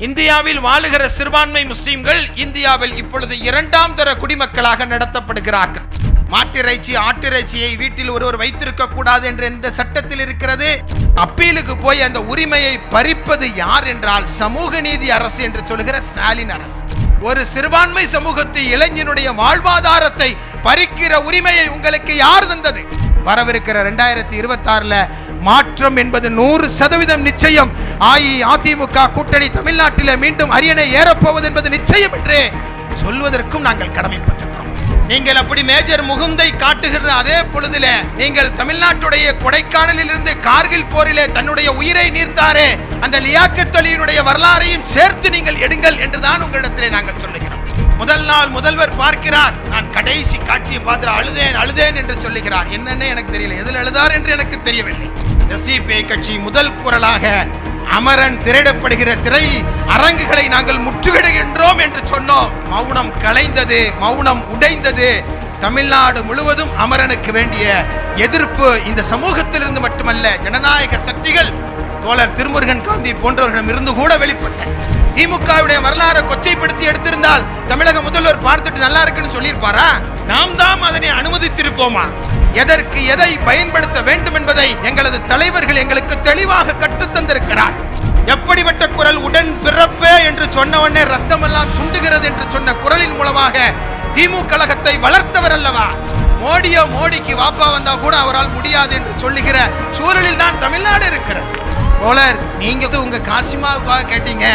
இந்தியாவில் வாழுகிற சிறுபான்மை முஸ்லிம்கள் இந்தியாவில் இப்பொழுது இரண்டாம் தர குடிமக்களாக நடத்தப்படுகிறார்கள். மாட்டிறைச்சி ஆட்டிறைச்சியை வீட்டில் ஒருவர் வைத்திருக்க கூடாது என்று எந்த சட்டத்தில் இருக்கிறது? அப்பீலுக்கு போய் அந்த உரிமையை பறிப்பது யார் என்றால் சமூக நீதி அரசு என்று சொல்லுகிற ஸ்டாலின் அரசு. ஒரு சிறுபான்மை சமூகத்தை இளைஞனுடைய வாழ்வாதாரத்தை பறிக்கிற உரிமையை உங்களுக்கு யார் தந்தது? வரவிருக்கிற 2026ல மாற்றம் என்பது 100% நிச்சயம். அஇஅதிமுக கூட்டணி தமிழ்நாட்டில் மீண்டும் அரியணை ஏறப்போவது என்பது நிச்சயம் என்று சொல்வதற்கும் நாங்கள் கடமைப்பட்டிருக்கிறோம். நீங்கள் அப்படி மேஜர் முகுந்தை காட்டுகிற அதே பொழுதில நீங்கள் தமிழ்நாட்டுடைய கொடைக்கானலில் இருந்து கார்கில் போரிலே தன்னுடைய உயிரை நீர்த்தாரே அந்த லியாக்கத் அலியினுடைய வரலாறையும் சேர்த்து நீங்கள் எடுங்கள் என்றுதான் உங்களிடத்திலே நாங்கள் சொல்லுகிறோம். முதல் நாள் முதல்வர் பார்க்கிறார். நான் கடைசி காட்சியை பார்த்து அழுதேன் என்று சொல்லுகிறார். என்னன்னு எனக்கு தெரியல, எதில் அழுதார் என்று எனக்கு தெரியவில்லை. எஸ்டிபி கட்சி முதல் குரலாக அமரன் திரையிடப்படுகிற திரை அரங்குகளை நாங்கள் முற்றுகையிடுகின்றோம் என்று சொன்னோம். மௌனம் கலைந்தது, மௌனம் உடைந்தது. தமிழ்நாடு முழுவதும் அமரனுக்கு வேண்டிய எதிர்ப்பு இந்த சமூகத்திலிருந்து மட்டுமல்ல, ஜனநாயக சக்திகள் தோழர் திருமுருகன் காந்தி போன்றவர்களிடம் இருந்து கூட வெளிப்பட்ட திமுகவுடைய வரலாறு கொச்சைப்படுத்தி எடுத்திருந்தால் தமிழக முதல்வர் பார்த்துட்டு நல்லா இருக்குன்னு சொல்லியிருப்பாரா? நாம் தான் அதனை அனுமதித்திருப்போமா? எதற்கு எதை பயன்படுத்த வேண்டும் என்பதை எங்களது தலைவர்கள் எங்களுக்கு தெளிவாக கற்றுத்தந்திருக்கிறார். எப்படிப்பட்ட குரல்? உடன் பிறப்பே என்று சொன்னவனே ரத்தம் எல்லாம் சுண்டுகிறது என்று சொன்ன குரலின் மூலமாக திமுக கழகத்தை வளர்த்தவர் அல்லவா? மோடிக்கு வாப்பா வந்தா கூட அவரால் முடியாது என்று சொல்லுகிற சூழலில் தான் தமிழ்நாடு இருக்கிறது. தோழர், நீங்க உங்க காசிமாவுக்காக கேட்டீங்க.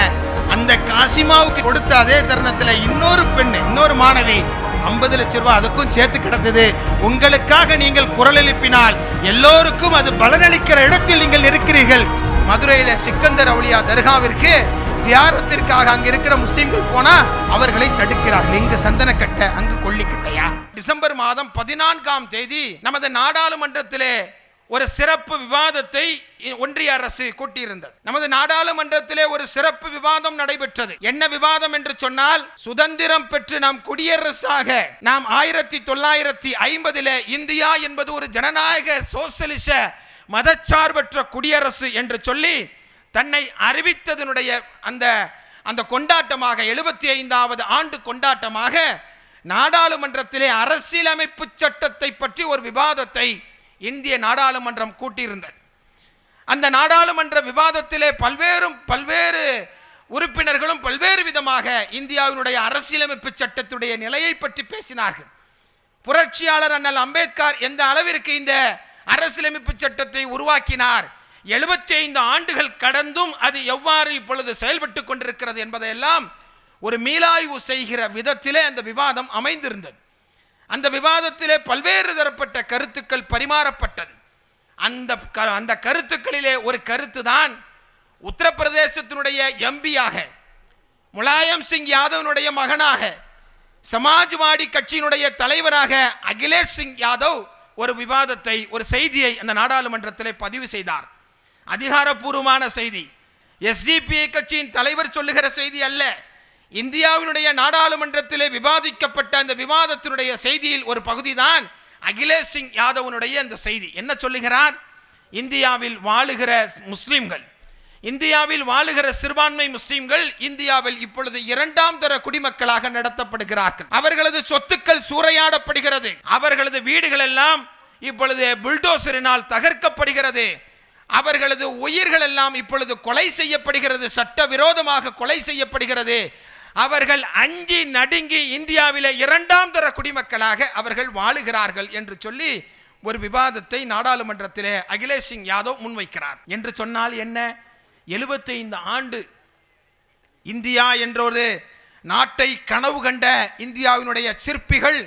அந்த காசிமாவுக்கு கொடுத்த அதே தருணத்தில் இன்னொரு மாணவி 50 லட்சம் ரூபாய் அதுக்கும் சேர்த்து கிடந்தது. உங்களுக்காக நீங்கள் குரல் எழுப்பினால் எல்லோருக்கும் அது பலனளிக்கிற இடத்தில் நீங்கள் இருக்கிறீர்கள். மதுரையில சிக்கந்தர் அவுலியா தர்காவிற்கு சியாரத்திற்காக அங்க இருக்கிற முஸ்லிம்கள் போனா அவர்களை தடுக்கிறார்கள். இங்கு சந்தன கட்ட, அங்கு கொல்லிக்கட்டையா? டிசம்பர் மாதம் 14ஆம் தேதி நமது நாடாளுமன்றத்திலே ஒரு சிறப்பு விவாதத்தை ஒன்றிய அரசு கூட்டியிருந்தது. நமது நாடாளுமன்றத்திலே ஒரு சிறப்பு விவாதம் நடைபெற்றது. என்ன விவாதம் என்று சொன்னால், சுதந்திரம் பெற்று நாம் குடியரசாக நாம் 1950 இந்தியா என்பது ஒரு ஜனநாயக சோசியலிச மதச்சார்பற்ற குடியரசு என்று சொல்லி தன்னை அறிவித்ததனுடைய அந்த கொண்டாட்டமாக 75வது ஆண்டு கொண்டாட்டமாக நாடாளுமன்றத்திலே அரசியலமைப்பு சட்டத்தை பற்றி ஒரு விவாதத்தை இந்திய நாடாளுமன்றம் கூட்டியிருந்தது. அந்த நாடாளுமன்ற விவாதத்திலே பல்வேறு உறுப்பினர்களும் பல்வேறு விதமாக இந்தியாவினுடைய அரசியலமைப்பு சட்டத்துடைய நிலையை பற்றி பேசினார்கள். புரட்சியாளர் அண்ணல் அம்பேத்கர் எந்த அளவிற்கு இந்த அரசியலமைப்பு சட்டத்தை உருவாக்கினார், 75 ஆண்டுகள் கடந்தும் அது எவ்வாறு இப்பொழுது செயல்பட்டு கொண்டிருக்கிறது என்பதையெல்லாம் ஒரு மீளாய்வு செய்கிற விதத்திலே அந்த விவாதம் அமைந்திருந்தது. அந்த விவாதத்திலே பல்வேறு தரப்பட்ட கருத்துக்கள் பரிமாறப்பட்டது. அந்த கருத்துக்களிலே ஒரு கருத்து தான் உத்தரப்பிரதேசத்தினுடைய எம்பியாக முலாயம் சிங் யாதவனுடைய மகனாக சமாஜ்வாடி கட்சியினுடைய தலைவராக அகிலேஷ் சிங் யாதவ் ஒரு விவாதத்தை, ஒரு செய்தியை அந்த நாடாளுமன்றத்திலே பதிவு செய்தார். அதிகாரப்பூர்வமான செய்தி, எஸ்டிபி கட்சியின் தலைவர் சொல்லுகிற செய்தி அல்ல. இந்தியாவினுடைய நாடாளுமன்றத்திலே விவாதிக்கப்பட்ட அந்த விவாதத்தினுடைய செய்தியில் ஒரு பகுதி தான் அகிலேஷ் சிங் யாதவனுடைய அந்த செய்தி. என்ன சொல்லுகிறார்? இந்தியாவில் வாழுகிற முஸ்லிம்கள், இந்தியாவில் வாழுகிற சிறுபான்மை முஸ்லிம்கள் இந்தியாவில் இப்பொழுது இரண்டாம் தர குடிமக்களாக நடத்தப்படுகிறார்கள். அவர்களது சொத்துக்கள் சூறையாடப்படுகிறது. அவர்களது வீடுகள் எல்லாம் இப்பொழுது புல்டோசரினால் தகர்க்கப்படுகிறது. அவர்களது உயிர்கள் எல்லாம் இப்பொழுது கொலை செய்யப்படுகிறது, சட்டவிரோதமாக கொலை செய்யப்படுகிறது. அவர்கள் அஞ்சி நடுங்கி இந்தியாவிலே இரண்டாம் தர குடிமக்களாக அவர்கள் வாழுகிறார்கள் என்று சொல்லி ஒரு விவாதத்தை நாடாளுமன்றத்திலே அகிலேஷ் சிங் யாதவ் முன்வைக்கிறார். என்று சொன்னால் என்ன? 75 ஆண்டு இந்தியா என்றொரு நாட்டை கனவு கண்ட இந்தியாவினுடைய சிற்பிகள்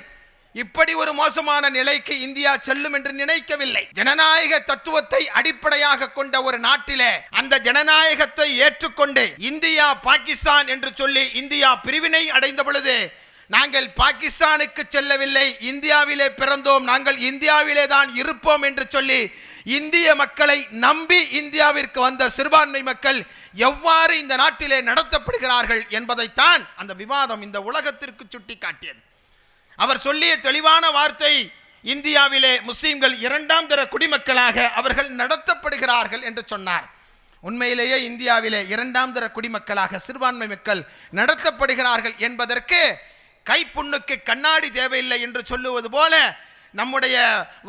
இப்படி ஒரு மோசமான நிலைக்கு இந்தியா செல்லும் என்று நினைக்கவில்லை. ஜனநாயக தத்துவத்தை அடிப்படையாக கொண்ட ஒரு நாட்டிலே அந்த ஜனநாயகத்தை ஏற்றுக்கொண்டு இந்தியா பாகிஸ்தான் என்று சொல்லி இந்தியா பிரிவினை அடைந்த பொழுது நாங்கள் பாகிஸ்தானுக்கு செல்லவில்லை, இந்தியாவிலே பிறந்தோம், நாங்கள் இந்தியாவிலே தான் இருப்போம் என்று சொல்லி இந்திய மக்களை நம்பி இந்தியாவிற்கு வந்த சிறுபான்மை மக்கள் எவ்வாறு இந்த நாட்டிலே நடத்தப்படுகிறார்கள் என்பதைத்தான் அந்த விவாதம் இந்த உலகத்திற்கு சுட்டி காட்டியது. அவர் சொல்லிய தெளிவான வார்த்தை, இந்தியாவிலே முஸ்லிம்கள் இரண்டாம் தர குடிமக்களாக அவர்கள் நடத்தப்படுகிறார்கள் என்று சொன்னார். உண்மையிலேயே இந்தியாவிலே இரண்டாம் தர குடிமக்களாக சிறுபான்மை மக்கள் நடத்தப்படுகிறார்கள் என்பதற்கு கைப்புண்ணுக்கு கண்ணாடி தேவையில்லை என்று சொல்லுவது போல நம்முடைய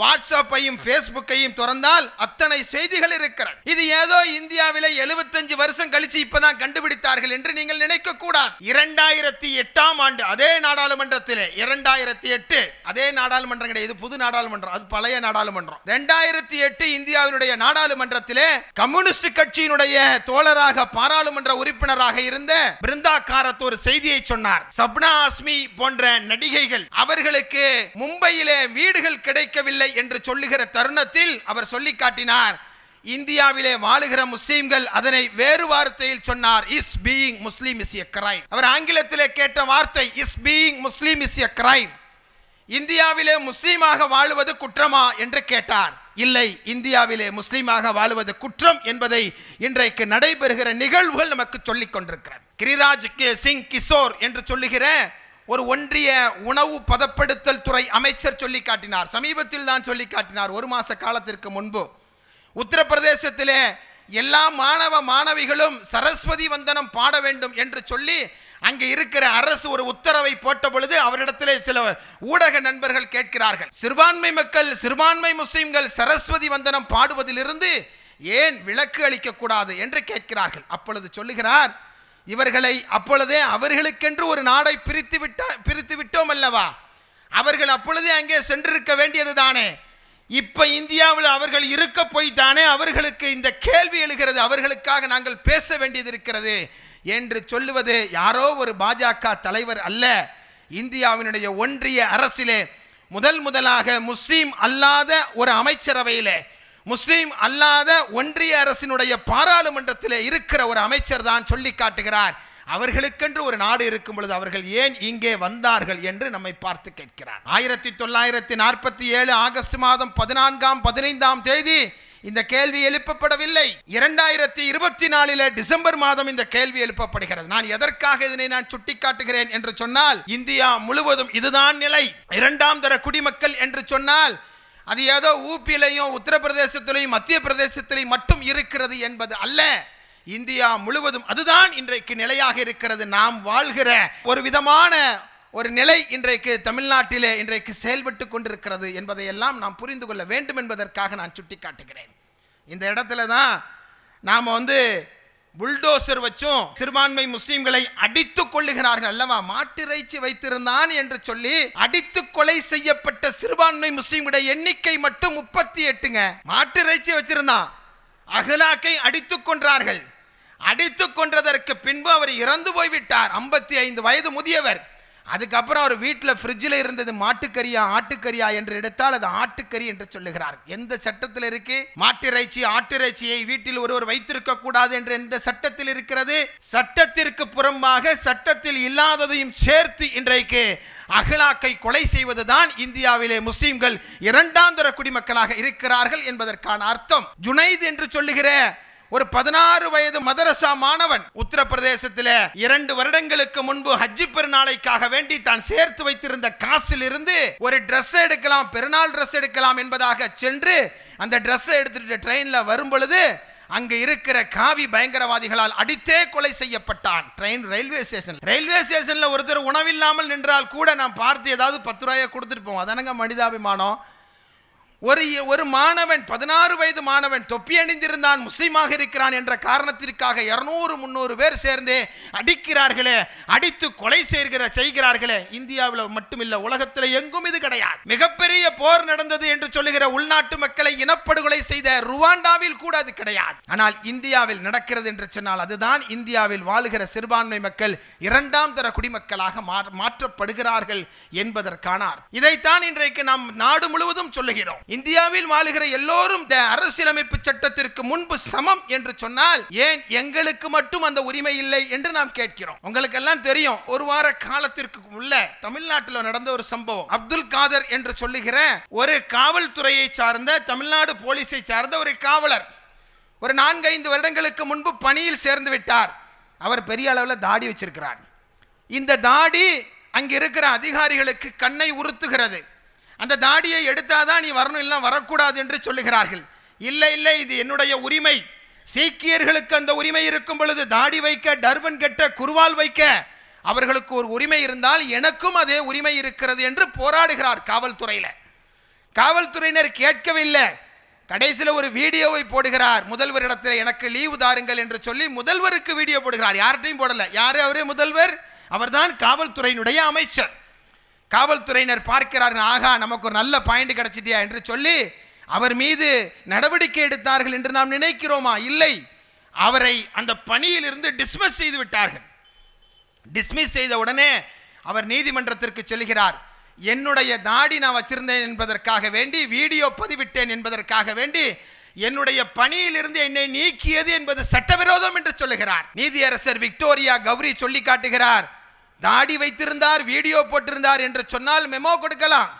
வாட்ஸ்அப்பையும் ஃபேஸ்புக்கையும் திறந்தால் அத்தனை செய்திகள் இருக்கிறது. இது ஏதோ இந்தியாவிலே 75 வருஷம் கழிச்சு இப்பதான் கண்டுபிடித்தார்கள் என்று நீங்கள் நினைக்க கூடாது. 2008ஆம் ஆண்டு அதே நாடாளுமன்றத்திலே 2008 அதே நாடாளுமன்றம் கிடையாது, புது நாடாளுமன்றம், அது பழைய நாடாளுமன்றம். 2008 இந்தியாவினுடைய நாடாளுமன்றத்திலே கம்யூனிஸ்ட் கட்சியினுடைய தோழராக பாராளுமன்ற உறுப்பினராக இருந்த பிருந்தா காரத் ஒரு செய்தியை சொன்னார். சப்னா ஆஸ்மி போன்ற நடிகைகள் அவர்களுக்கு மும்பையிலே வீடுகள் கிடைக்கவில்லை என்று சொல்லுகிற தருணத்தில் அவர் சொல்லி காட்டினார், இந்தியாவிலே வாழுகிற முஸ்லிம்கள் அதனை வேறு வார்த்தையில் சொன்னார், is being Muslim is a crime. அவர் ஆங்கிலத்திலே கேட்ட வார்த்தை is being Muslim is a crime. இந்தியாவிலே முஸ்லீமாக வாழுவது குற்றமா என்று கேட்டார். இல்லை, இந்தியாவிலே முஸ்லீமாக வாழுவது குற்றம் என்பதை இன்றைக்கு நடைபெறுகிற நிகழ்வுகள் நமக்கு சொல்லிக் கொண்டிருக்கிறது. கிரிராஜ் சிங் கிஷோர் என்று சொல்லுகிற ஒரு ஒன்றிய உணவு பதப்படுத்தல் துறை அமைச்சர் சொல்லி காட்டினார். சமீபத்தில் தான் சொல்லி காட்டினார். ஒரு மாச காலத்திற்கு முன்பு உத்தரப்பிரதேசத்திலே எல்லா மாணவிகளும் சரஸ்வதி வந்தனம் பாட வேண்டும் என்று சொல்லி அங்கே இருக்கிற அரசு ஒரு உத்தரவை போட்ட பொழுது அவரிடத்திலே சில ஊடக நண்பர்கள் கேட்கிறார்கள், சிறுபான்மை மக்கள் சிறுபான்மை முஸ்லிம்கள் சரஸ்வதி வந்தனம் பாடுவதிலிருந்து ஏன் விலக்கு அளிக்க கூடாது என்று கேட்கிறார்கள். அப்பொழுது சொல்லுகிறார், இவர்களை அப்பொழுதே அவர்களுக்கென்று ஒரு நாடை பிரித்து விட்டோம் அல்லவா, அவர்கள் அப்பொழுதே அங்கே சென்றிருக்க வேண்டியது தானே, இப்ப இந்தியாவில் அவர்கள் இருக்க போய் தானே அவர்களுக்கு இந்த கேள்வி எழுகிறது, அவர்களுக்காக நாங்கள் பேச வேண்டியது இருக்கிறது என்று சொல்லுவது யாரோ ஒரு பாஜக தலைவர் அல்ல. இந்தியாவினுடைய ஒன்றிய அரசிலே முதலாக முஸ்லீம் அல்லாத ஒரு அமைச்சரவையிலே முஸ்லீம் அல்லாத ஒன்றிய அரசினுடைய பாராளுமன்றத்திலே இருக்கிற ஒரு அமைச்சர் தான் சொல்லி காட்டுகிறார், அவர்களுக்கென்று ஒரு நாடு இருக்கும் பொழுது அவர்கள் ஏன் இங்கே வந்தார்கள் என்று நம்மை பார்த்து கேட்கிறார். 1947 ஆகஸ்ட் மாதம் 14ஆம் 15ஆம் தேதி இந்த கேள்வி எழுப்பப்படவில்லை. 2024 டிசம்பர் மாதம் இந்த கேள்வி எழுப்பப்படுகிறது. நான் எதற்காக இதனை நான் சுட்டிக்காட்டுகிறேன் என்று சொன்னால், இந்தியா முழுவதும் இதுதான் நிலை. இரண்டாம் தர குடிமக்கள் என்று சொன்னால் அது ஏதோ ஊபியிலையும் உத்தரப்பிரதேசத்திலையும் மத்திய பிரதேசத்திலையும் மட்டும் இருக்கிறது என்பது அல்ல. இந்தியா முழுவதும் அதுதான் இன்றைக்கு நிலையாக இருக்கிறது. நாம் வாழ்கிற ஒரு விதமான ஒரு நிலை இன்றைக்கு தமிழ்நாட்டிலே இன்றைக்கு செயல்பட்டு கொண்டிருக்கிறது என்பதை எல்லாம் நாம் புரிந்து கொள்ள வேண்டும் என்பதற்காக நான் சுட்டிக்காட்டுகிறேன். இந்த இடத்துல தான் நாம் புல்டோசர் வச்சும் சிறுபான்மை முஸ்லிம்களை அடித்துக் கொள்ளுகிறார்கள் அல்லவா. மாட்டிறைச்சி வைத்திருந்தான் என்று சொல்லி அடித்து கொலை செய்யப்பட்ட சிறுபான்மை முஸ்லிம்களுடைய எண்ணிக்கை மட்டும் 38ங்க. மாட்டிறைச்சி வச்சிருந்தான், அகலாக்கை அடித்துக் கொன்றார்கள். அடித்துக் கொன்றதற்கு பின்பு அவர் இறந்து போய்விட்டார், 55 வயது முதியவர். அதுக்கப்புறம் அவர் வீட்டில் ஃப்ரிட்ஜில் இருந்தது மாட்டுக்கறியா ஆட்டுக்கறியா என்று எடுத்தால் அது ஆட்டுக்கறி என்று சொல்லுகிறார். எந்த சட்டத்தில் இருக்கு? மாட்டிறைச்சி ஆட்டிறைச்சியை வீட்டில் ஒருவர் வைத்திருக்க கூடாது என்று எந்த சட்டத்தில் இருக்கிறது? சட்டத்திற்கு புறம்பாக சட்டத்தில் இல்லாததையும் சேர்த்து இன்றைக்கு அகலாக்கை கொலை செய்வதுதான் இந்தியாவிலே முஸ்லிம்கள் இரண்டாம் தர குடிமக்களாக இருக்கிறார்கள் என்பதற்கான அர்த்தம். ஜுனைத் என்று சொல்லுகிற ஒரு 16 வயது மதரசா மாணவன் உத்தரப்பிரதேசத்தில் 2 வருடங்களுக்கு முன்பு ஹஜ்ஜி பெருநாளைக்காக வேண்டி தான் சேர்த்து வைத்திருந்த காசில் இருந்து ஒரு டிரெஸ் எடுக்கலாம், பெருநாள் டிரெஸ் எடுக்கலாம் என்பதாக சென்று அந்த டிரெஸ் எடுத்துட்டு ட்ரெயின்ல வரும் பொழுது அங்க இருக்கிற காவி பயங்கரவாதிகளால் அடித்தே கொலை செய்யப்பட்டான். ரயில்வே ஸ்டேஷன்ல ஒருத்தர் உணவில்லாமல் நின்றால் கூட நாம் பார்த்து ஏதாவது 10 ரூபாயை கொடுத்துருப்போம். அதானங்க மனிதாபிமானம். ஒரு மாணவன் 16 வயது மாணவன் தொப்பி அணிந்திருந்தான், முஸ்லீமாக இருக்கிறான் என்ற காரணத்திற்காக 200-300 பேர் சேர்ந்து அடிக்கிறார்களே, அடித்து கொலை செய்கிறார்களே. இந்தியாவில் மட்டுமில்லை, உலகத்தில் எங்கும் இது கிடையாது. மிகப்பெரிய போர் நடந்தது என்று சொல்லுகிற உள்நாட்டு மக்களை இனப்படுகொலை செய்த ருவாண்டாவில் கூட அது கிடையாது. ஆனால் இந்தியாவில் நடக்கிறது என்று சொன்னால் அதுதான் இந்தியாவில் வாழுகிற சிறுபான்மை மக்கள் இரண்டாம் தர குடிமக்களாக மாற்றப்படுகிறார்கள் என்பதற்கான இதைத்தான் இன்றைக்கு நாம் நாடு முழுவதும் சொல்லுகிறோம். இந்தியாவில் வாழுகிற எல்லோரும் அரசியலமைப்பு சட்டத்திற்கு முன்பு சமம் என்று சொன்னால் ஏன் எங்களுக்கு மட்டும் அந்த உரிமை இல்லை என்று நாம் கேட்கிறோம். உங்களுக்கு எல்லாம் தெரியும், ஒரு வார காலத்திற்கு உள்ள தமிழ்நாட்டில் நடந்த ஒரு சம்பவம். அப்துல் காதர் என்று சொல்லுகிற ஒரு காவல்துறையை சார்ந்த தமிழ்நாடு போலீஸை சார்ந்த ஒரு காவலர் ஒரு 4-5 வருடங்களுக்கு முன்பு பணியில் சேர்ந்து விட்டார். அவர் பெரிய அளவில் தாடி வச்சிருக்கிறார். இந்த தாடி அங்க இருக்கிற அதிகாரிகளுக்கு கண்ணை உறுத்துகிறது. அந்த தாடியை எடுத்தாதான் நீ வரணும், இல்லை வரக்கூடாது என்று சொல்லுகிறார்கள். இல்லை இல்லை, இது என்னுடைய உரிமை, சீக்கியர்களுக்கு அந்த உரிமை இருக்கும் பொழுது தாடி வைக்க, டர்பன் கட்ட, குர்வால் வைக்க அவர்களுக்கு ஒரு உரிமை இருந்தால் எனக்கும் அதே உரிமை இருக்கிறது என்று போராடுகிறார் காவல்துறையில். காவல்துறையினர் கேட்கவில்லை. கடைசியில் ஒரு வீடியோவை போடுகிறார். முதல்வரிடத்தில் எனக்கு லீவு தாருங்கள் என்று சொல்லி முதல்வருக்கு வீடியோ போடுகிறார். யார்கிட்டையும் போடல. யாரு அவரே? முதல்வர். அவர்தான் காவல்துறையினுடைய அமைச்சர். காவல்துறையினர் பார்க்கிறார்கள், ஆகா நமக்கு ஒரு நல்ல பாயிண்ட் கிடைச்சிட்டியா என்று சொல்லி அவர் மீது நடவடிக்கை எடுத்தார்கள் என்று நாம் நினைக்கிறோமா? இல்லை, அவரை அந்த பணியில் இருந்து டிஸ்மிஸ் செய்து விட்டார்கள். டிஸ்மிஸ் செய்த உடனே அவர் நீதிமன்றத்திற்கு செல்கிறார். என்னுடைய தாடி நான் வச்சிருந்தேன் என்பதற்காக வேண்டி, வீடியோ பதிவிட்டேன் என்பதற்காக வேண்டி என்னுடைய பணியிலிருந்து என்னை நீக்கியது என்பது சட்டவிரோதம் என்று சொல்லுகிறார். நீதியரசர் விக்டோரியா கௌரி சொல்லி காட்டுகிறார், தாடி வைத்திருந்தார், வீடியோ போட்டிருந்தார் என்று சொன்னால் மெமோ கொடுக்கலாம்,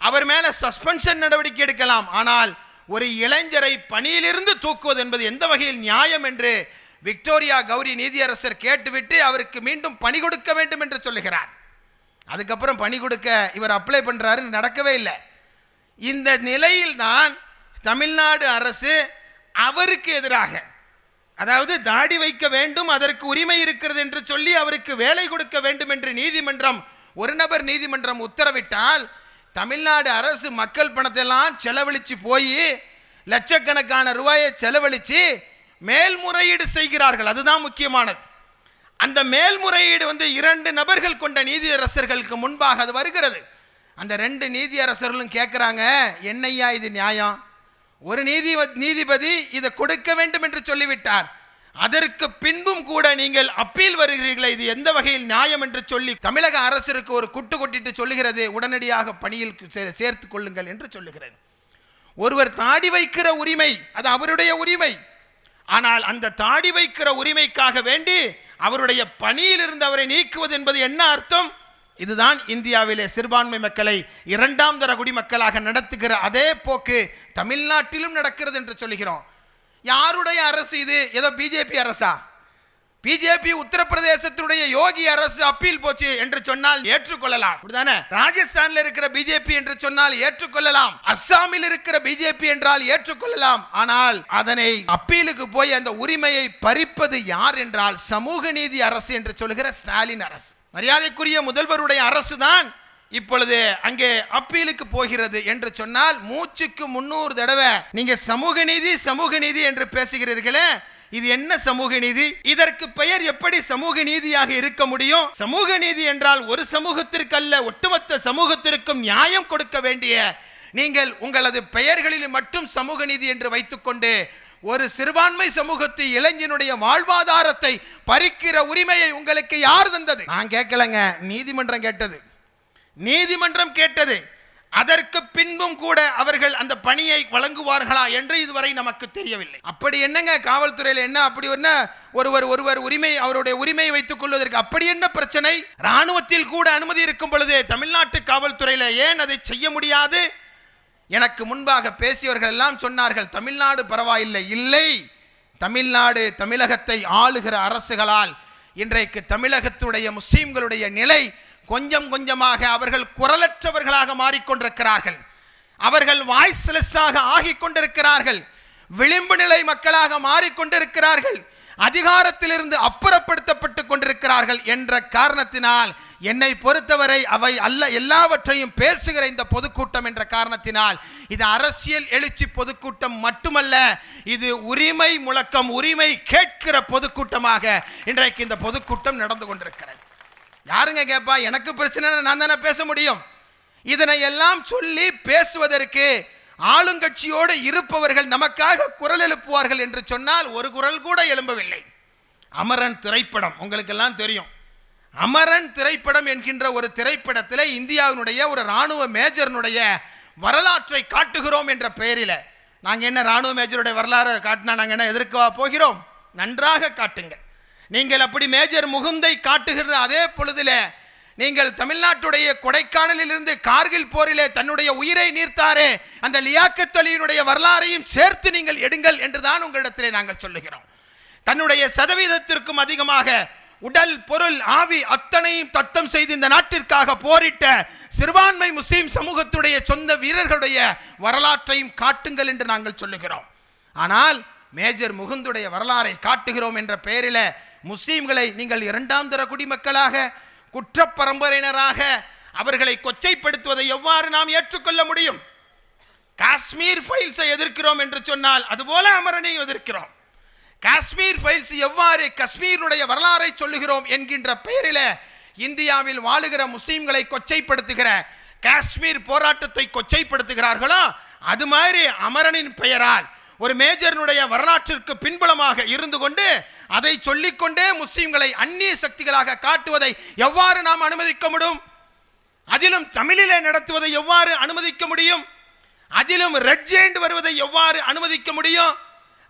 அவர் மேல சஸ்பென்ஷன் நடவடிக்கை எடுக்கலாம். ஆனால் ஒரு இளைஞரை பணியிலிருந்து தூக்குவது என்பது எந்த வகையில் நியாயம் என்று விக்டோரியா கௌரி நீதியரசர் கேட்டுவிட்டு அவருக்கு மீண்டும் பணி கொடுக்க வேண்டும் என்று சொல்லுகிறார். அதுக்கப்புறம் பணி கொடுக்க இவர் அப்ளை பண்றாரு, நடக்கவே இல்லை. இந்த நிலையில் தான் தமிழ்நாடு அரசு அவருக்கு எதிராக, அதாவது தாடி வைக்க வேண்டும், அதற்கு உரிமை இருக்கிறது என்று சொல்லி அவருக்கு வேலை கொடுக்க வேண்டும் என்று நீதிமன்றம், ஒரு நபர் நீதிமன்றம் உத்தரவிட்டால் தமிழ்நாடு அரசு மக்கள் பணத்தை எல்லாம் செலவழிச்சு போய் லட்சக்கணக்கான ரூபாயை செலவழிச்சு மேல்முறையீடு செய்கிறார்கள். அதுதான் முக்கியமானது. அந்த மேல்முறையீடு 2 நபர்கள் கொண்ட நீதியரசர்களுக்கு முன்பாக அது வருகிறது. அந்த 2 நீதியரசர்களும் கேட்குறாங்க, என்னையா இது நியாயம்? ஒரு நீதிபதி இதை கொடுக்க வேண்டும் என்று சொல்லிவிட்டார், அதற்கு பின்பும் கூட நீங்கள் அப்பீல் வருகிறீர்களே, இது எந்த வகையில் நியாயம் என்று சொல்லி தமிழக அரசிற்கு ஒரு குட்டு கொட்டிட்டு சொல்லுகிறது, உடனடியாக பணியில் சேர்த்து கொள்ளுங்கள் என்று சொல்லுகிறது. ஒருவர் தாடி வைக்கிற உரிமை அது அவருடைய உரிமை. ஆனால் அந்த தாடி வைக்கிற உரிமைக்காக வேண்டி அவருடைய பணியில் இருந்து அவரை நீக்குவது என்பது என்ன அர்த்தம்? இதுதான் இந்தியாவிலே சிறுபான்மை மக்களை 2ஆம் தர குடிமக்களாக நடத்துகிற அதே போக்கு தமிழ்நாட்டிலும் நடக்கிறது என்று சொல்கிறோம். யாருடைய அரசு இது? ஏதோ பிஜேபி அரசா? பிஜேபி உத்தரப்பிரதேசத்துடைய யோகி அரசு அப்பீல் போச்சு என்று சொன்னால் ஏற்றுக்கொள்ளலாம், அப்படிதானே? ராஜஸ்தானில் இருக்கிற பிஜேபி என்று சொன்னால் ஏற்றுக்கொள்ளலாம், அஸ்ஸாமில் இருக்கிற பிஜேபி என்றால் ஏற்றுக்கொள்ளலாம். ஆனால் அதனை அப்பீலுக்கு போய் அந்த உரிமையை பறிப்பது யார் என்றால் சமூக நீதி அரசு என்று சொல்கிற ஸ்டாலின் அரசு. மரியாதைக்குரிய முதல்வருடைய அரசு தான் இப்பொழுது அங்கே அப்பீலுக்கு போகிறது என்று சொன்னால் மூச்சுக்கு 300 தடவை நீங்க சமூக நீதி என்று பேசுகிறீர்களே, இது என்ன சமூக நீதி? இதற்கு பெயர் எப்படி சமூக நீதியாக இருக்க முடியும்? சமூக நீதி என்றால் ஒரு சமூகத்திற்கு அல்ல, ஒட்டுமொத்த சமூகத்திற்கும் நியாயம் கொடுக்க வேண்டிய நீங்கள் உங்களது பெயர்களில் மட்டும் சமூக நீதி என்று வைத்துக்கொண்டு ஒரு சிறுபான்மை சமூகத்து இளைஞனுடைய வாழ்வாதாரத்தை பறிக்கிற உரிமையை உங்களுக்கு யார் தந்தது? நான் கேட்கலங்க, நீதிமன்றம் கேட்டது. நீதிமன்றம் கேட்டது. அதற்கு பின்பும் கூட அவர்கள் அந்த பணியை வழங்குவார்களா என்று இதுவரை நமக்கு தெரியவில்லை. அப்படி என்னங்க காவல்துறையில் என்ன அப்படி என்ன ஒருவர் உரிமை, அவருடைய உரிமையை வைத்துக் கொள்வதற்கு அப்படி என்ன பிரச்சனை? ராணுவத்தில் கூட அனுமதி இருக்கும் பொழுது தமிழ்நாட்டு காவல்துறையில் ஏன் அதை செய்ய முடியாது? எனக்கு முன்பாக பேசியவர்கள் எல்லாம் சொன்னார்கள், தமிழ்நாடு பரவாயில்லை. இல்லை, தமிழ்நாடு, தமிழகத்தை ஆளுகிற அரசுகளால் இன்றைக்கு தமிழகத்துடைய முஸ்லிம்களுடைய நிலை கொஞ்சம் கொஞ்சமாக அவர்கள் குரலற்றவர்களாக மாறிக்கொண்டிருக்கிறார்கள். அவர்கள் வாய்ஸ்லெஸ்ஸாக ஆகிக் கொண்டிருக்கிறார்கள். விளிம்பு நிலை மக்களாக மாறிக்கொண்டிருக்கிறார்கள். அதிகாரத்திலிருந்து அப்புறப்படுத்தப்பட்டு கொண்டிருக்கிறார்கள் என்ற காரணத்தினால், என்னை பொறுத்தவரை அவை அல்ல எல்லாவற்றையும் பேசுகிற இந்த பொதுக்கூட்டம் என்ற காரணத்தினால் இது அரசியல் எழுச்சி பொதுக்கூட்டம் மட்டுமல்ல, இது உரிமை முழக்கம், உரிமை கேட்கிற பொதுக்கூட்டமாக இன்றைக்கு இந்த பொதுக்கூட்டம் நடந்து கொண்டிருக்கிறது. யாருங்க கேட்பா? எனக்கு பிரச்சனை, நான் தானே பேச முடியும். இதனை எல்லாம் சொல்லி பேசுவதற்கு ஆளுங்கட்சியோடு இருப்பவர்கள் நமக்காக குரல் எழுப்புவார்கள் என்று சொன்னால் ஒரு குரல் கூட எழும்பவில்லை. அமரன் திரைப்படம் உங்களுக்கெல்லாம் தெரியும். அமரன் திரைப்படம் என்கின்ற ஒரு திரைப்படத்தில் இந்தியாவினுடைய ஒரு இராணுவ மேஜர்னுடைய வரலாற்றை காட்டுகிறோம் என்ற பெயரில், நாங்கள் என்ன இராணுவ மேஜருடைய வரலாறு காட்டினா நாங்கள் என்ன எதிர்க்கவா போகிறோம்? நன்றாக காட்டுங்கள். நீங்கள் அப்படி மேஜர் முகுந்தை காட்டுகிற அதே பொழுதில் நீங்கள் தமிழ்நாட்டுடைய கொடைக்கானலில் இருந்து கார்கில் போரிலே தன்னுடைய உயிரை நீர்த்தாரே அந்த லியாக்கத் அலியினுடைய வரலாறையும் சேர்த்து நீங்கள் எடுங்கள் என்றுதான் உங்களிடத்திலே நாங்கள் சொல்லுகிறோம். தன்னுடைய சதவீதத்திற்கும் அதிகமாக உடல், பொருள், ஆவி அத்தனையும் தத்தம் செய்து இந்த நாட்டிற்காக போரிட்ட சிறுபான்மை முஸ்லிம் சமூகத்துடைய சொந்த வீரர்களுடைய வரலாற்றையும் காட்டுங்கள் என்று நாங்கள் சொல்லுகிறோம். ஆனால் மேஜர் முகுந்துடைய வரலாறை காட்டுகிறோம் என்ற பெயரில் முஸ்லீம்களை நீங்கள் இரண்டாம் தர குடிமக்களாக, குற்றப்பரம்பரையினராக அவர்களை கொச்சைப்படுத்துவதை எவ்வாறு நாம் ஏற்றுக்கொள்ள முடியும்? காஷ்மீர் ஃபைல்ஸை எதிர்க்கிறோம் என்று சொன்னால் அதுபோல அமரனையும் எதிர்க்கிறோம். காஷ்மீர் ஃபைல்ஸ் எவ்வாறு காஷ்மீருடைய வரலாறை சொல்லுகிறோம் என்கின்ற பெயரில் இந்தியாவில் வாழுகிற முஸ்லீம்களை கொச்சைப்படுத்துகிற, காஷ்மீர் போராட்டத்தை கொச்சைப்படுத்துகிறார்களோ அது மாதிரி அமரனின் பெயரால் ஒரு மேஜர்னுடைய வரலாற்றிற்கு பின்புலமாக இருந்து கொண்டு அதை சொல்லிக்கொண்டே முஸ்லீம்களை அந்நிய சக்திகளாக காட்டுவதை எவ்வாறு நாம் அனுமதிக்க முடியும்? அதிலும் தமிழிலே நடத்துவதை எவ்வாறு அனுமதிக்க முடியும்? அதிலும் ரெட் ஜெயண்ட் வருவதை எவ்வாறு அனுமதிக்க முடியும்?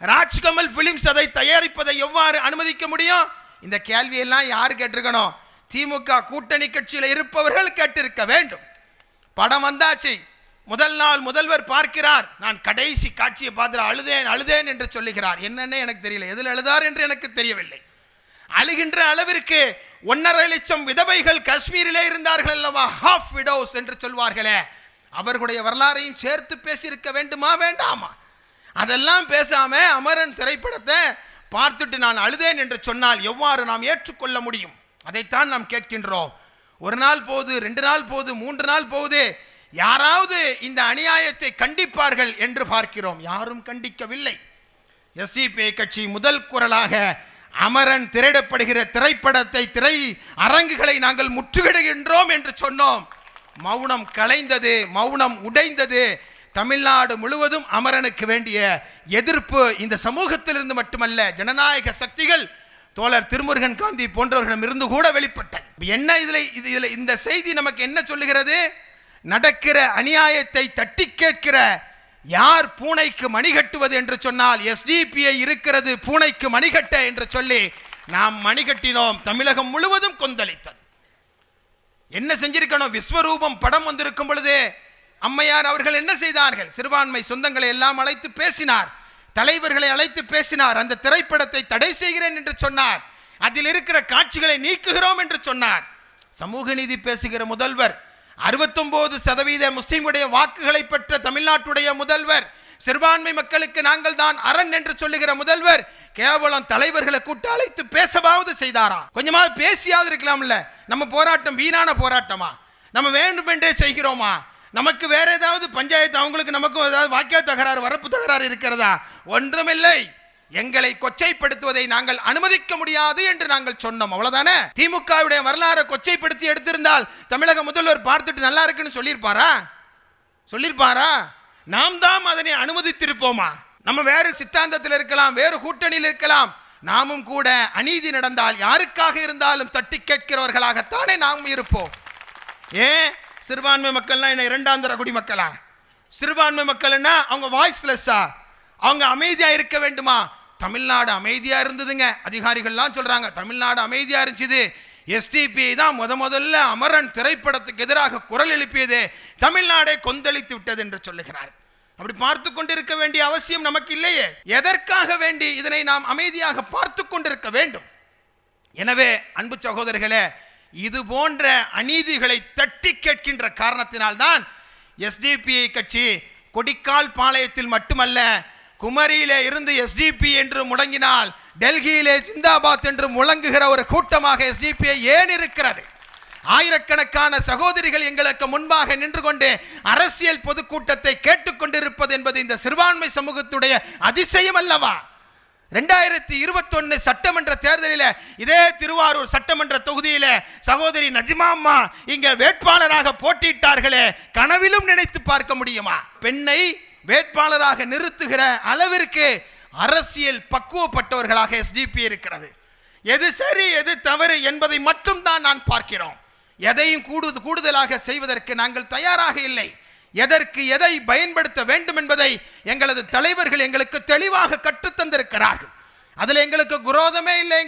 ராஜ்கமல் பிலிம்ஸ் அதை தயாரிப்பதை எவ்வாறு அனுமதிக்க முடியும்? இந்த கேள்வியெல்லாம் யார் கேட்டிருக்கணும்? திமுக கூட்டணி கட்சியில் இருப்பவர்கள் கேட்டிருக்க வேண்டும். படம் வந்தாச்சு, முதல் நாள் முதல்வர் பார்க்கிறார். நான் கடைசி காட்சியை பார்த்து அழுதேன் என்று சொல்லுகிறார். என்னன்னு எனக்கு தெரியல, எதில் அழுதார் என்று எனக்கு தெரியவில்லை. அழுகின்ற அளவிற்கு 1.5 லட்சம் விதவைகள் காஷ்மீரிலே இருந்தார்கள் அல்லவா, ஹாஃப் விடோஸ் என்று சொல்வார்களே, அவர்களுடைய வரலாறையும் சேர்த்து பேசியிருக்க வேண்டுமா வேண்டாமா? அதெல்லாம் பேசாம அமரன் திரைப்படத்தை பார்த்துட்டு நான் அழுதேன் என்று சொன்னால் எவ்வாறு நாம் ஏற்றுக்கொள்ள முடியும்? அதைத்தான் நாம் கேட்கின்றோம். 1 நாள் போகுது, 2 நாள் போகுது, 3 நாள் போகுது, யாராவது இந்த அநியாயத்தை கண்டிப்பார்கள் என்று பார்க்கிறோம். யாரும் கண்டிக்கவில்லை. எஸ்டிபிஐ கட்சி முதல் குரலாக அமரன் திரையிடப்படுகிற திரைப்படத்தை, திரை அரங்குகளை நாங்கள் முற்றுகையிடுகின்றோம் என்று சொன்னோம். மௌனம் கலைந்தது, மௌனம் உடைந்தது. தமிழ்நாடு முழுவதும் அமரனுக்கு வேண்டிய எதிர்ப்பு இந்த சமூகத்திலிருந்து மட்டுமல்ல, ஜனநாயக சக்திகள் தோழர் திருமுருகன் காந்தி போன்றவர்களிடம் இருந்து கூட வெளிப்பட்டது. என்ன இதில் இந்த செய்தி நமக்கு என்ன சொல்லுகிறது? நடக்கிற அநியாயத்தை தட்டி கேட்கிற யார் பூனைக்கு மணி கட்டுவது என்று சொன்னால் எஸ்டிபிஐ இருக்கிறது பூனைக்கு மணி கட்ட என்று சொல்லி நாம் மணி கட்டினோம். தமிழகம் முழுவதும் கொந்தளித்தது. என்ன செஞ்சிருக்கணும்? விஸ்வரூபம் படம் வந்திருக்கும் பொழுது அம்மையார் அவர்கள் என்ன செய்தார்கள்? சிறுபான்மை சொந்தங்களை எல்லாம் அழைத்து பேசினார், தலைவர்களை அழைத்து பேசினார். அந்த திரைப்படத்தை தடை செய்கிறேன் என்று சொன்னார். அதில் இருக்கிற காட்சிகளை நீக்குகிறோம் என்று சொன்னார். சமூக நீதி பேசுகிற முதல்வர், 69% முஸ்லிம்களுடைய வாக்குகளை பெற்ற தமிழ்நாட்டுடைய முதல்வர், சிறுபான்மை மக்களுக்கு நாங்கள் தான் அரண் என்று சொல்லுகிற முதல்வர், கேவலம் தலைவர்களை கூட்ட அழைத்து பேசவாவது செய்தாரா? கொஞ்சமாவது பேசியாவது இருக்கலாம்ல. நம்ம போராட்டம் வீணான போராட்டமா? நம்ம வேண்டுமென்றே செய்கிறோமா? நமக்கு வேற ஏதாவது பஞ்சாயத்து, அவங்களுக்கு நமக்கும் ஏதாவது வாக்கிய தகராறு, வரப்பு தகராறு இருக்கிறதா? ஒன்றுமில்லை. எங்களை கொச்சைப்படுத்துவதை நாங்கள் அனுமதிக்க முடியாது என்று நாங்கள் சொன்னோம், அவ்வளவுதானே. திமுகவுடைய வரலாறு கொச்சைப்படுத்தி எடுத்திருந்தால் தமிழக முதல்வர் பார்த்துட்டு நல்லா இருக்குன்னு சொல்லியிருப்பாரா? நாம் தான் அதனை அனுமதித்திருப்போமா? நம்ம வேறு சித்தாந்தத்தில் இருக்கலாம், வேறு கூட்டணியில் இருக்கலாம். நாமும் கூட அநீதி நடந்தால் யாருக்காக இருந்தாலும் தட்டி கேட்கிறவர்களாகத்தானே நாம் இருப்போம். ஏன் சிறுபான்மை மக்கள்னா என்ன இரண்டாம் தர குடிமக்களா? சிறுபான்மை மக்கள்னா அவங்க வாய்ஸ்லெஸ்ஸா? அவங்க அமைதியா இருக்க வேண்டுமா? தமிழ்நாடு அமைதியா இருந்ததுங்க. அதிகாரிகள்லாம் சொல்றாங்க தமிழ்நாடு அமைதியா இருந்துச்சு. எஸ்டிபிஐ தான் முதல்ல அமரன் திரைப்படத்துக்கு எதிராக குரல் எழுப்பியது, தமிழ்நாடே கொந்தளித்து விட்டது என்று சொல்லுகிறார். அப்படி பார்த்து கொண்டிருக்க வேண்டிய அவசியம் நமக்கு இல்லையே. எதற்காக வேண்டி இதனை நாம் அமைதியாக பார்த்து கொண்டிருக்க வேண்டும்? எனவே அன்பு சகோதரர்களே, இது போன்ற அநீதிகளை தட்டி கேட்கின்ற காரணத்தினால்தான் எஸ்டிபிஐ கட்சி கொடிக்கால் பாளையத்தில் மட்டுமல்ல, குமரியிலே இருந்து எஸ்டிபி என்று முடங்கினால் டெல்லியிலே ஜிந்தாபாத் என்று முழங்குகிற ஒரு கூட்டமாக எஸ்டிபிஐ ஏன் இருக்கிறது? ஆயிரக்கணக்கான சகோதரிகள் எங்களுக்கு முன்பாக நின்று கொண்டு அரசியல் பொதுக்கூட்டத்தை கேட்டுக்கொண்டிருப்பது என்பது இந்த சிறுபான்மை சமூகத்துடைய அதிசயம் அல்லவா? 2021 சட்டமன்ற தேர்தலில் இதே திருவாரூர் சட்டமன்ற தொகுதியில் சகோதரி நஜ்மா அம்மா இங்க வேட்பாளராக போட்டியிட்டார்களே, கனவிலும் நினைத்து பார்க்க முடியுமா? பெண்ணை வேட்பாளராக நிறுத்துகிற அளவிற்கு அரசியல் பக்குவப்பட்டவர்களாக எஸ்டிபி இருக்கிறது. எது சரி எது தவறு என்பதை மட்டும் தான் நான் பார்க்கிறோம். எதையும் கூடுதலாக செய்வதற்கு நாங்கள் தயாராக இல்லை. எதற்கு எதை பயன்படுத்த வேண்டும் என்பதை எங்களது தலைவர்கள் எங்களுக்கு தெளிவாக கற்றுத்தந்திருக்கிறார்கள். அதில் எங்களுக்கு விரோதமே இல்லை.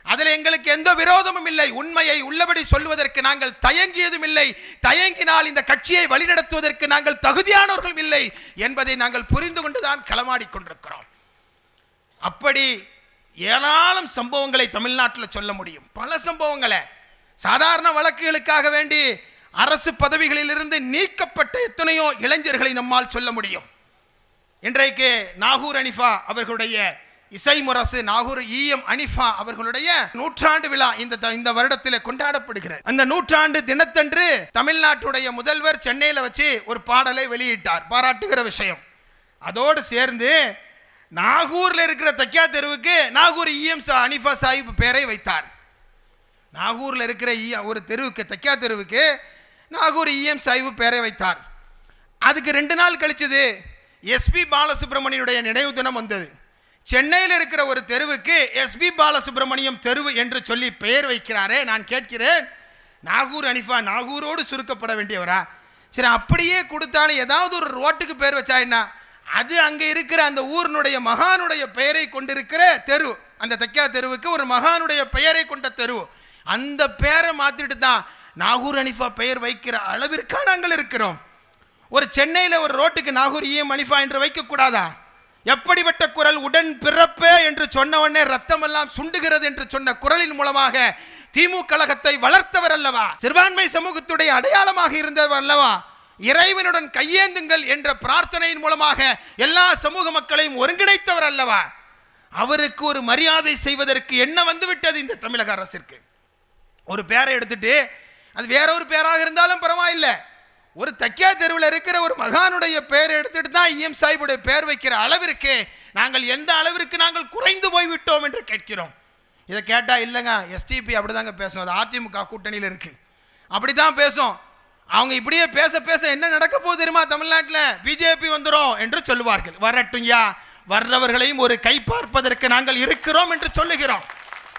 அதில் எங்களுக்கு எந்த விரோதமும் இல்லை. உண்மையை உள்ளபடி சொல்வதற்கு நாங்கள் தயங்கியதும் இல்லை. தயங்கினால் இந்த கட்சியை வழிநடத்துவதற்கு நாங்கள் தகுதியானவர்களும் இல்லை என்பதை நாங்கள் புரிந்து கொண்டுதான் களமாடி கொண்டிருக்கிறோம். அப்படி ஏராளம் சம்பவங்களை தமிழ்நாட்டில் சொல்ல முடியும். பல சம்பவங்களை, சாதாரண வழக்குகளுக்காக வேண்டி அரசு பதவிகளில் இருந்து நீக்கப்பட்ட எத்தனையோ இளைஞர்களை நம்மால் சொல்ல முடியும். இன்றைக்கு நாகூர் அனிஃபா அவர்களுடைய இசை முரசு நாகூர் EM அனிஃபா அவர்களுடைய நூற்றாண்டு விழா இந்த வருடத்தில் கொண்டாடப்படுகிறது. அந்த நூற்றாண்டு தினத்தன்று தமிழ்நாட்டுடைய முதல்வர் சென்னையில் வச்சு ஒரு பாடலை வெளியிட்டார், பாராட்டுகிற விஷயம். அதோடு சேர்ந்து நாகூர்ல இருக்கிற தக்கியா தெருவுக்கு நாகூர் EM அனிஃபா சாஹிப் பெயரை வைத்தார். நாகூர்ல இருக்கிற ஒரு தெருவுக்கு, தக்கியா தெருவுக்கு நாகூர் EM சாஹிப் பெயரை வைத்தார். அதுக்கு 2 நாள் கழிச்சது SP பாலசுப்ரமணியனுடைய நினைவு தினம் வந்தது. சென்னையில் இருக்கிற ஒரு தெருவுக்கு SP பாலசுப்ரமணியம் தெருவு என்று சொல்லி பெயர் வைக்கிறாரே. நான் கேட்கிறேன், நாகூர் அனிஃபா நாகூரோடு சுருக்கப்பட வேண்டியவரா? சரி, அப்படியே கொடுத்தாலும் ஏதாவது ஒரு ரோட்டுக்கு பேர் வச்சா என்ன? அது அங்கே இருக்கிற அந்த ஊரினுடைய மகானுடைய பெயரை கொண்டிருக்கிற தெரு. அந்த தக்கியா தெருவுக்கு ஒரு மகானுடைய பெயரை கொண்ட தெரு. அந்த பெயரை மாற்றிட்டு தான் நாகூர் அனிஃபா பெயர் வைக்கிற அளவிற்கா நாங்கள் இருக்கிறோம். ஒரு சென்னையில் ஒரு ரோட்டுக்கு நாகூர் EM அனிஃபா என்று வைக்கக்கூடாதா? எப்படிப்பட்ட குரல்! உடன் பிறப்பே என்று சொன்ன உடனே ரத்தம் எல்லாம் சுண்டுகிறது என்று சொன்ன குரலின் மூலமாக திமுக கழகத்தை வளர்த்தவர் அல்லவா? சிறுபான்மை சமூகத்துடைய அடையாளமாக இருந்தவர் அல்லவா? இறைவனுடன் கையேந்துங்கள் என்ற பிரார்த்தனையின் மூலமாக எல்லா சமூக மக்களையும் ஒருங்கிணைத்தவர் அல்லவா? அவருக்கு ஒரு மரியாதை செய்வதற்கு என்ன வந்துவிட்டது இந்த தமிழக அரசிற்கு? ஒரு பேரை எடுத்துட்டு அது வேற ஒரு பேராக இருந்தாலும் பரவாயில்லை, ஒரு தக்கியா தெருவில் இருக்கிற ஒரு மகானுடைய பெயரை எடுத்துட்டு தான் EM சாஹிபுடைய பெயர் வைக்கிற அளவிற்கு நாங்கள் எந்த அளவிற்கு நாங்கள் குறைந்து போய்விட்டோம் என்று கேட்கிறோம். இதை கேட்டால் இல்லைங்க, STP அப்படிதாங்க பேசும், அது அதிமுக கூட்டணியில் இருக்கு, அப்படிதான் பேசும். அவங்க இப்படியே பேச பேச என்ன நடக்க போகுது தெரியுமா? தமிழ்நாட்டில் BJP வந்துடும் என்று சொல்லுவார்கள். வரட்டும் யா, வர்றவர்களையும் ஒரு கை பார்ப்பதற்கு நாங்கள் இருக்கிறோம் என்று சொல்லுகிறோம்.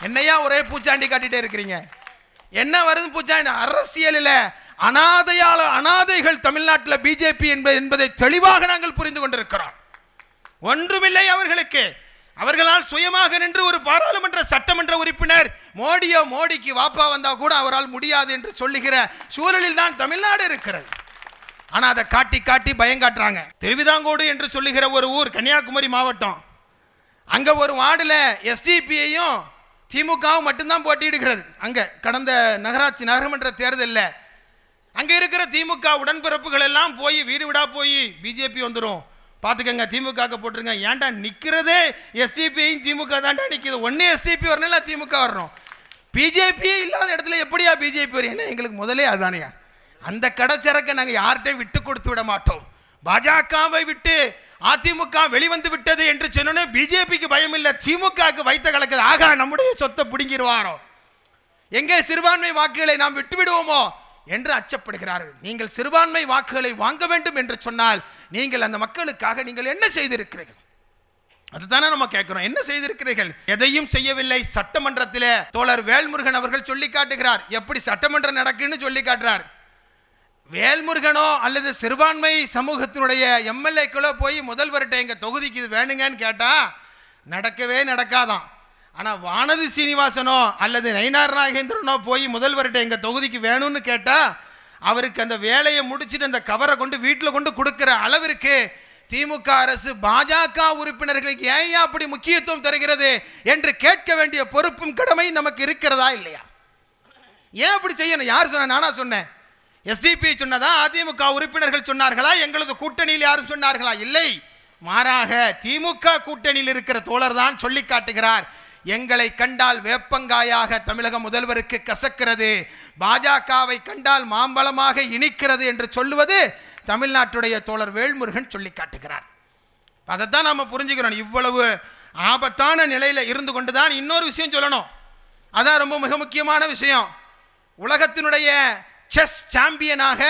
என்னையா ஒரே பூச்சாண்டி காட்டிட்டே இருக்கிறீங்க? என்ன வருது பூச்சாண்டி? அரசியலில் அனாதைகள் தமிழ்நாட்டில் BJP என்பதை தெளிவாக நாங்கள் புரிந்து கொண்டிருக்கிறோம். ஒன்றுமில்லை அவர்களுக்கு. அவர்களால் சுயமாக நின்று ஒரு பாராளுமன்ற சட்டமன்ற உறுப்பினர் மோடிக்கு வாப்பா வந்தா கூட அவரால் முடியாது என்று சொல்லுகிற சூழலில் தான் தமிழ்நாடு இருக்கிறது. ஆனா அதை காட்டி காட்டி பயங்காட்டுறாங்க. திருவிதாங்கோடு என்று சொல்லுகிற ஒரு ஊர், கன்னியாகுமரி மாவட்டம், அங்க ஒரு வார்டுல SDPயையும் திமுகவும் மட்டும்தான் போட்டியிடுகிறது. அங்க கடந்த நகரமன்ற தேர்தலில் அங்க இருக்கிற திமுக உடன்பிறப்புகள் எல்லாம் போய் வீடு விடா போய் BJP வந்துடும் பார்த்துக்கங்க, திமுக போட்டுருங்க. ஏன்டா நிற்கிறதே SDPயும் திமுக தாண்டா நிற்கிது. ஒன்று SDP வரணும், இல்லை திமுக வரணும். BJP இல்லாத இடத்துல எப்படியா BJP வரும்? என்ன எங்களுக்கு முதலே அதுதானையா? அந்த கடைச்சரக்கை நாங்கள் யார்கிட்டையும் விட்டு கொடுத்து விட மாட்டோம். பாஜகவை விட்டு அதிமுக வெளிவந்து விட்டது என்று சொன்னோன்னு BJPக்கு பயம் இல்லை, திமுகவுக்கு வைத்த கலக்குது. ஆகா, நம்முடைய சொத்தை பிடுங்கிடுவாரோ, எங்கே சிறுபான்மை வாக்குகளை நாம் விட்டு விடுவோமோ என்று அச்சப்படுகிறார்கள். நீங்கள் சிறுபான்மை வாக்குகளை வாங்க வேண்டும் என்று சொன்னால் நீங்கள் அந்த மக்களுக்காக நீங்கள் என்ன செய்திருக்கிறீர்கள்? அதுதானே நம்ம கேட்கிறோம். என்ன செய்திருக்கிறீர்கள்? எதையும் செய்யவில்லை. சட்டமன்றத்தில் தோழர் வேல்முருகன் அவர்கள் சொல்லி காட்டுகிறார். எப்படி சட்டமன்றம் நடக்குன்னு சொல்லி காட்டுறார். வேல்முருகனோ அல்லது சிறுபான்மை சமூகத்தினுடைய MLAக்களோ போய் முதல்வர்கிட்ட எங்க தொகுதிக்கு இது வேணுங்கன்னு கேட்டா நடக்கவே நடக்காதான். ஆனால் வானதி சீனிவாசனோ அல்லது நயினார் நாகேந்திரனோ போய் முதல்வர்கிட்ட எங்கள் தொகுதிக்கு வேணும்னு கேட்டால் அவருக்கு அந்த வேலையை முடிச்சுட்டு அந்த கவரை கொண்டு வீட்டில் கொண்டு கொடுக்குற அளவிற்கு திமுக அரசு பாஜக உறுப்பினர்களுக்கு ஏன் அப்படி முக்கியத்துவம் தருகிறது என்று கேட்க வேண்டிய பொறுப்பும் கடமை நமக்கு இருக்கிறதா இல்லையா? ஏன் அப்படி செய்யணும்? யார் சொன்ன? நானா சொன்னேன்? SDP சொன்னதா? அதிமுக உறுப்பினர்கள் சொன்னார்களா? எங்களது கூட்டணியில் யாரும் சொன்னார்களா? இல்லை, மாறாக திமுக கூட்டணியில் இருக்கிற தோழர் தான் சொல்லி காட்டுகிறார். எங்களை கண்டால் வேப்பங்காயாக தமிழக முதல்வருக்கு கசக்கிறது, பாஜகவை கண்டால் மாம்பழமாக இனிக்கிறது என்று சொல்லுவது தமிழ்நாட்டுடைய தோழர் வேல்முருகன் சொல்லி காட்டுகிறார். அதைத்தான் நாம புரிஞ்சுக்கிறோம். இவ்வளவு ஆபத்தான நிலையில் இருந்து கொண்டுதான் இன்னொரு விஷயம் சொல்லணும். அதான் ரொம்ப மிக முக்கியமான விஷயம். உலகத்தினுடைய செஸ் சாம்பியனாக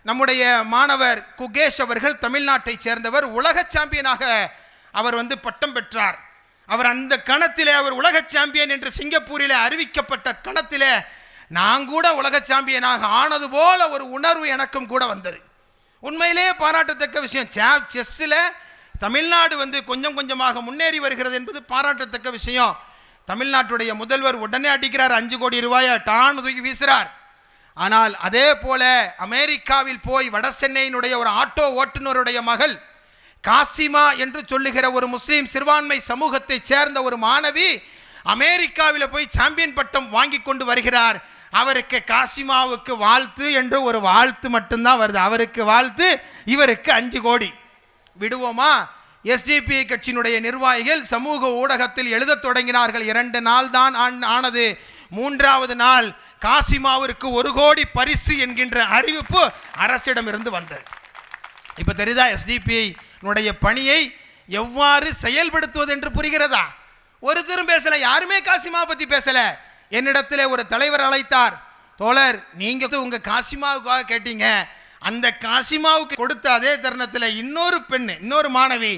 நம்முடைய மாணவர் குகேஷ் அவர்கள், தமிழ்நாட்டை சேர்ந்தவர், உலக சாம்பியனாக அவர் பட்டம் பெற்றார். அவர் அந்த கணத்திலே அவர் உலக சாம்பியன் என்று சிங்கப்பூரில் அறிவிக்கப்பட்ட கணத்திலே நான் கூட உலக சாம்பியனாக ஆனது போல ஒரு உணர்வு எனக்கும் கூட வந்தது. உண்மையிலே பாராட்டத்தக்க விஷயம். செஸ்ஸில் தமிழ்நாடு கொஞ்சம் கொஞ்சமாக முன்னேறி வருகிறது என்பது பாராட்டத்தக்க விஷயம். தமிழ்நாட்டுடைய முதல்வர் உடனே அடிக்கிறார், 5 கோடி ரூபாயை டான் தூக்கி வீசுறார். ஆனால் அதே போல அமெரிக்காவில் போய் வட சென்னையினுடைய ஒரு ஆட்டோ ஓட்டுநருடைய மகள் காசிமா என்று சொல்லுகிற ஒரு முஸ்லீம் சிறுபான்மை சமூகத்தை சேர்ந்த ஒரு மாணவி அமெரிக்காவில் போய் சாம்பியன் பட்டம் வாங்கி கொண்டு வருகிறார். அவருக்கு காசிமாவுக்கு வாழ்த்து என்று ஒரு வாழ்த்து மட்டும்தான் வருது. அவருக்கு வாழ்த்து, இவருக்கு 5 கோடி. விடுவோமா? எஸ்டிபி கட்சியினுடைய நிர்வாகிகள் சமூக ஊடகத்தில் எழுதத் தொடங்கினார்கள். 2 நாள் தான் ஆனது. 3வது நாள் காசிமாவிற்கு 1 கோடி பரிசு என்கின்ற அறிவிப்பு அரசிடமிருந்து வந்தது. இப்ப தெரியுதா எஸ்டிபி பணியை எவ்வாறு செயல்படுத்துவது என்று புரிகிறதா? ஒருத்தரும் பேசல, யாருமே காசிமா பத்தி பேசல. என்னிடத்தில் ஒரு தலைவர் அழைத்தார், தோழர் நீங்க உங்க காசிமாவுக்காக கேட்டீங்க, அந்த காசிமாவுக்கு கொடுத்த அதே தருணத்தில் இன்னொரு மாணவி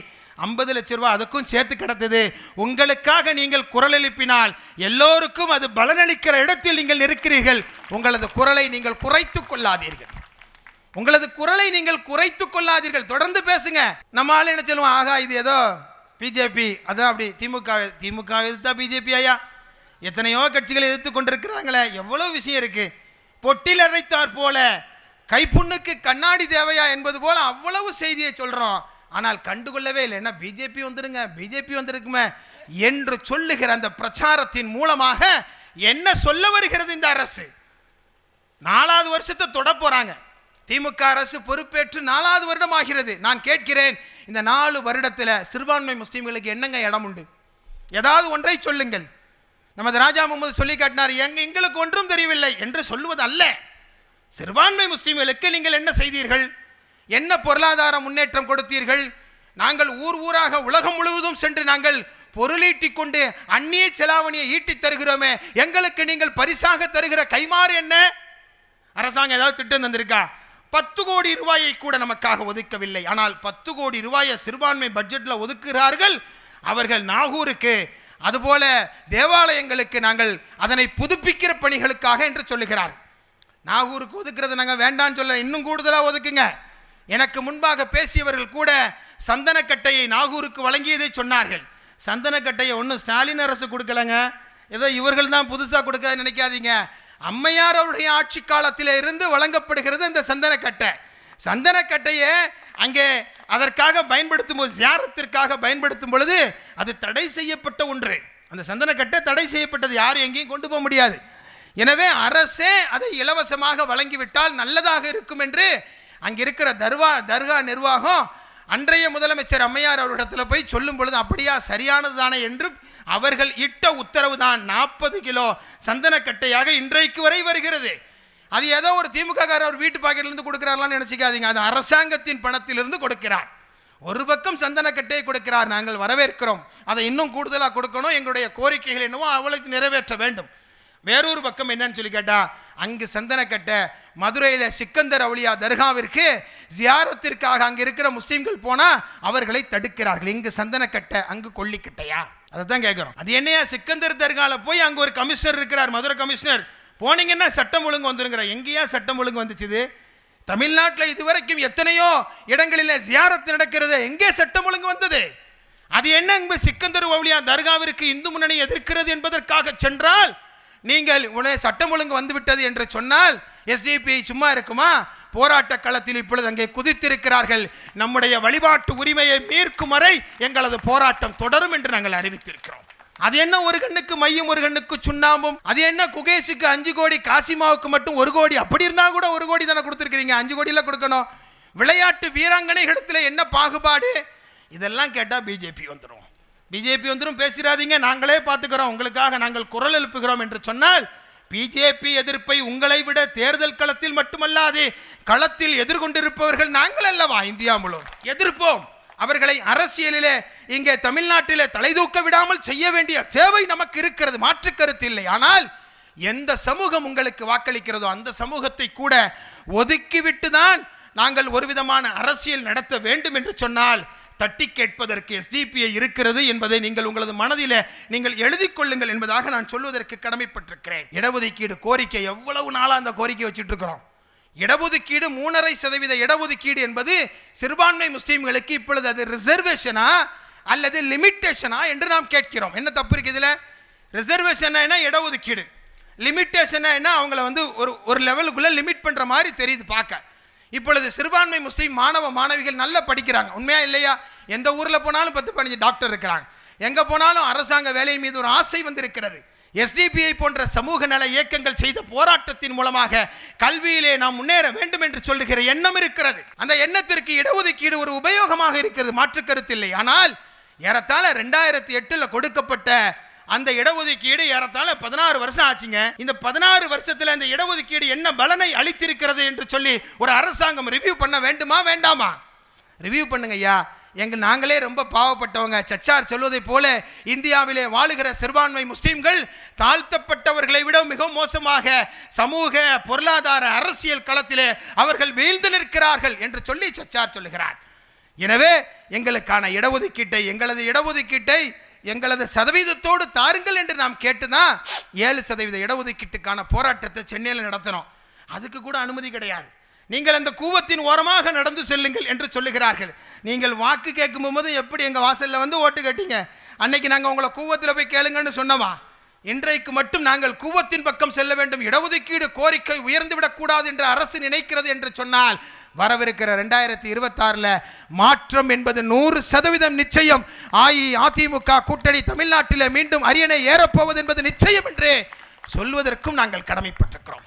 50 லட்சம் ரூபாய் அதுக்கும் சேர்த்து கிடத்தது. உங்களுக்காக நீங்கள் குரல் எழுப்பினால் எல்லோருக்கும் அது பலனளிக்கிற இடத்தில் நீங்கள் இருக்கிறீர்கள். உங்களது குரலை நீங்கள் குறைத்துக் கொள்ளாதீர்கள். தொடர்ந்து பேசுங்க. நம்ம ஆளு என்ன சொல்லுவோம், ஆகா இது ஏதோ பிஜேபி, அதான் அப்படி திமுக எதிர்த்தா பிஜேபி ஐயா, எத்தனையோ கட்சிகளை எதிர்த்து கொண்டிருக்கிறாங்களே, எவ்வளவு விஷயம் இருக்கு. பொட்டில் அரைத்தார் போல கைப்புண்ணுக்கு கண்ணாடி தேவையா என்பது போல அவ்வளவு செய்தியை சொல்றோம். ஆனால் கண்டுகொள்ளவே இல்லை. என்ன பிஜேபி வந்திருக்குமே என்று சொல்லுகிற அந்த பிரச்சாரத்தின் மூலமாக என்ன சொல்ல வருகிறது இந்த அரசு? 4வது வருஷத்தை தொட போறாங்க. திமுக அரசு பொறுப்பேற்று 4வது வருடம் ஆகிறது. நான் கேட்கிறேன், இந்த 4 வருடத்தில் சிறுபான்மை முஸ்லீம்களுக்கு என்னங்க இடம் உண்டு? ஏதாவது ஒன்றை சொல்லுங்கள். நமது ராஜா முகமது சொல்லி காட்டினார், எங்களுக்கு ஒன்றும் தெரியவில்லை என்று சொல்லுவது அல்ல. சிறுபான்மை முஸ்லீம்களுக்கு நீங்கள் என்ன செய்தீர்கள்? என்ன பொருளாதார முன்னேற்றம் கொடுத்தீர்கள்? நாங்கள் ஊராக உலகம் முழுவதும் சென்று நாங்கள் பொருளீட்டிக் கொண்டு அந்நிய செலாவணியை ஈட்டி தருகிறோமே, எங்களுக்கு நீங்கள் பரிசாக தருகிற கைமாறு என்ன? அரசாங்கம் ஏதாவது திட்டம் தந்திருக்கா? 10 கோடி ரூபாயை கூட நமக்காக ஒதுக்கவில்லை. ஆனால் 10 கோடி ரூபாயை சிறுபான்மை பட்ஜெட்டில் ஒதுக்குகிறார்கள். அவர்கள் நாகூருக்கு, அதுபோல தேவாலயங்களுக்கு நாங்கள் அதனை புதுப்பிக்கிற பணிகளுக்காக என்று சொல்லுகிறார். நாகூருக்கு ஒதுக்குறது நாங்கள் வேண்டான்னு சொல்ல, இன்னும் கூடுதலாக ஒதுக்குங்க. எனக்கு முன்பாக பேசியவர்கள் கூட சந்தனக்கட்டையை நாகூருக்கு வழங்கியதை சொன்னார்கள். சந்தனக்கட்டையை ஒன்றும் ஸ்டாலின் அரசு கொடுக்கலங்க, ஏதோ இவர்கள் தான் புதுசாக கொடுக்க நினைக்காதீங்க. அம்மையார் அவருடைய ஆட்சி காலத்தில் இருந்து வழங்கப்படுகிறது அந்த சந்தனக்கட்டையை அங்கே அதற்காக பயன்படுத்தும் போது, ஜியாரத்திற்காக பயன்படுத்தும் பொழுது அது தடை செய்யப்பட்ட ஒன்று. அந்த சந்தனக்கட்டை தடை செய்யப்பட்டது, யாரும் எங்கேயும் கொண்டு போக முடியாது. எனவே அரசே அதை இலவசமாக வழங்கிவிட்டால் நல்லதாக இருக்கும் என்று அங்கிருக்கிற தர்கா நிர்வாகம் அன்றைய முதலமைச்சர் அம்மையார் அவரிடத்தில் போய் சொல்லும் பொழுது, அப்படியா சரியானது தானே என்று அவர்கள் இட்ட உத்தரவு தான் 40 கிலோ சந்தனக்கட்டையாக இன்றைக்கு வரை வருகிறது. அது ஏதோ ஒரு திமுக அவர் வீட்டு பாக்கெட்டிலிருந்து கொடுக்கிறார்களான்னு நினைச்சிக்காதீங்க. அது அரசாங்கத்தின் பணத்திலிருந்து கொடுக்கிறார். ஒரு பக்கம் சந்தனக்கட்டையை கொடுக்கிறார், நாங்கள் வரவேற்கிறோம். அதை இன்னும் கூடுதலாக கொடுக்கணும், எங்களுடைய கோரிக்கைகள் என்னவோ அவளுக்கு நிறைவேற்ற வேண்டும். வேறொரு பக்கம் என்னன்னு சொல்லி கேட்டா, அங்கு சந்தனக்கட்டை மதுரையில் சிக்கந்தர் அவுலியா தர்காவிற்கு ஜியாரத்திற்காக அங்கு இருக்கிற முஸ்லீம்கள் போனா அவர்களை தடுக்கிறார்கள். இங்கு சந்தனக்கட்டை, அங்கு கொல்லிக்கட்டையா? அதை தான் கேட்கிறோம். அது என்னையா சிக்கந்தர் தர்கால போய் அங்கு ஒரு கமிஷனர் இருக்கிறார், மதுரை கமிஷனர், போனீங்கன்னா சட்டம் ஒழுங்கு வந்துருங்கிற. எங்கேயா சட்டம் ஒழுங்கு வந்துச்சு? தமிழ்நாட்டில் இதுவரைக்கும் எத்தனையோ இடங்களில் ஜியாரத் நடக்கிறது, எங்கே சட்டம் ஒழுங்கு வந்தது? அது என்ன சிக்கந்தர் அவுலியா தர்காவிற்கு இந்து முன்னணி எதிர்க்கிறது என்பதற்காக சென்றால் நீங்கள் உடனே சட்டம் ஒழுங்கு வந்துவிட்டது என்று சொன்னால் எஸ்டிபி சும்மா இருக்குமா? போராட்ட களத்தில் இப்பொழுது அங்கே குதித்திருக்கிறார்கள். நம்முடைய வழிபாட்டு உரிமையை மீட்கும் வரை எங்களது போராட்டம் தொடரும் என்று நாங்கள் அறிவித்திருக்கிறோம். அது என்ன ஒரு கண்ணுக்கு மையும் ஒரு கண்ணுக்கு சுண்ணாம்பும்? அது என்ன குகேஷுக்கு 5 கோடி, காசிமாவுக்கு மட்டும் 1 கோடி? அப்படி இருந்தா கூட 1 கோடி தானே கொடுத்துருக்கீங்க, 5 கோடியில கொடுக்கணும். விளையாட்டு வீராங்கனைகளிடத்தில் என்ன பாகுபாடு? இதெல்லாம் கேட்டா பிஜேபி வந்துடும். பேசிடாதீங்க, நாங்களே பார்த்துக்கிறோம், உங்களுக்காக நாங்கள் குரல் எழுப்புகிறோம் என்று சொன்னால், பிஜேபி எதிர்ப்பை உங்களை விட தேர்தல் களத்தில் மட்டுமல்லாது களத்தில் எதிர்கொண்டிருப்பவர்கள் நாங்கள் அல்லவா? இந்தியா முழுவதும் எதிர்ப்போம். அவர்களை அரசியலிலே இங்கே தமிழ்நாட்டிலே தலை தூக்க விடாமல் செய்ய வேண்டிய தேவை நமக்கு இருக்கிறது, மாற்று கருத்து இல்லை. ஆனால் எந்த சமூகம் உங்களுக்கு வாக்களிக்கிறதோ அந்த சமூகத்தை கூட ஒதுக்கிவிட்டு தான் நாங்கள் ஒரு விதமான அரசியல் நடத்த வேண்டும் என்று சொன்னால் தட்டி கேட்பதற்கு எஸ்டிபிஐ இருக்கிறது என்பதை நீங்கள் உங்களது மனதில் நீங்கள் எழுதி கொள்ளுங்கள் என்பதாக நான் சொல்வதற்கு கடமைப்பட்டிருக்கிறேன். இடஒதுக்கீடு கோரிக்கை எவ்வளவு நாளாக அந்த கோரிக்கை வச்சுட்டு இருக்கிறோம். இடஒதுக்கீடு 3.5% இடஒதுக்கீடு என்பது சிறுபான்மை முஸ்லீம்களுக்கு இப்பொழுது அது ரிசர்வேஷனா அல்லது லிமிட்டேஷனா என்று நாம் கேட்கிறோம். என்ன தப்பு இருக்கு இதுல? ரிசர்வேஷன் என்ன, இடஒதுக்கீடு. லிமிட்டேஷன் என்ன, அவங்கள ஒரு லெவலுக்குள்ள லிமிட் பண்ற மாதிரி தெரியுது பார்க்க. இப்பொழுது சிறுபான்மை முஸ்லீம் மாணவ மாணவிகள் நல்லா படிக்கிறாங்க, உண்மையா இல்லையா? எந்த ஊரில் போனாலும் 10-15 டாக்டர் இருக்கிறாங்க, எங்கே போனாலும் அரசாங்க வேலையின் மீது ஒரு ஆசை வந்திருக்கிறது. SDPI போன்ற சமூக நல இயக்கங்கள் செய்த போராட்டத்தின் மூலமாக கல்வியிலே நாம் முன்னேற வேண்டும் என்று சொல்லுகிற எண்ணம் இருக்கிறது. அந்த எண்ணத்திற்கு இடஒதுக்கீடு ஒரு உபயோகமாக இருக்கிறது, மாற்று கருத்தில்லை. ஆனால் ஏறத்தாழ 2008 கொடுக்கப்பட்ட அந்த இடஒதுக்கீடு ஏறத்தாழ 16 வருஷம் ஆச்சுங்க. இந்த 16 வருஷத்துல இந்த இடஒதுக்கீடு என்ன பலனை அளித்திருக்கிறது என்று சொல்லி ஒரு அரசாங்கம் ரிவ்யூ பண்ண வேண்டுமா வேண்டாமா? ரிவ்யூ பண்ணுங்க ஐயா. நாங்களே ரொம்ப பாவப்பட்டவங்க. சச்சார் சொல்வதை போல இந்தியாவிலே வாழுகிற சிறுபான்மை முஸ்லிம்கள் தாழ்த்தப்பட்டவர்களை விட மிகவும் மோசமாக சமூக பொருளாதார அரசியல் களத்திலே அவர்கள் வீழ்ந்து நிற்கிறார்கள் என்று சொல்லி சச்சார் சொல்லுகிறார். எனவே எங்களுக்கான இடஒதுக்கீட்டை, எங்களது இடஒதுக்கீட்டை எங்களது சதவீதத்தோடு தாருங்கள் என்று நாம் கேட்டுதான் 7% இடஒதுக்கீட்டுக்கான போராட்டத்தை சென்னையில் நடத்தினோம். அதுக்கு கூட அனுமதி கிடையாது. நீங்கள் அந்த கூவத்தின் ஓரமாக நடந்து செல்லுங்கள் என்று சொல்லுகிறார்கள். நீங்கள் வாக்கு கேட்கும் போது எப்படி எங்கள் வாசலில் வந்து ஓட்டு கேட்டீங்க? அன்னைக்கு நாங்கள் உங்களை கூவத்தில் போய் கேளுங்கன்னு சொன்னோமா? இன்றைக்கு மட்டும் நாங்கள் கூவத்தின் பக்கம் செல்ல வேண்டும், இடஒதுக்கீடு கோரிக்கை உயர்ந்துவிடக்கூடாது என்று அரசு நினைக்கிறது என்று சொன்னால் வரவிருக்கிற 2026 மாற்றம் என்பது 100% நிச்சயம். அஇஅதிமுக கூட்டணி தமிழ்நாட்டில் மீண்டும் அரியணை ஏறப்போவது என்பது நிச்சயம் என்று சொல்வதற்கும் நாங்கள் கடமைப்பட்டிருக்கிறோம்.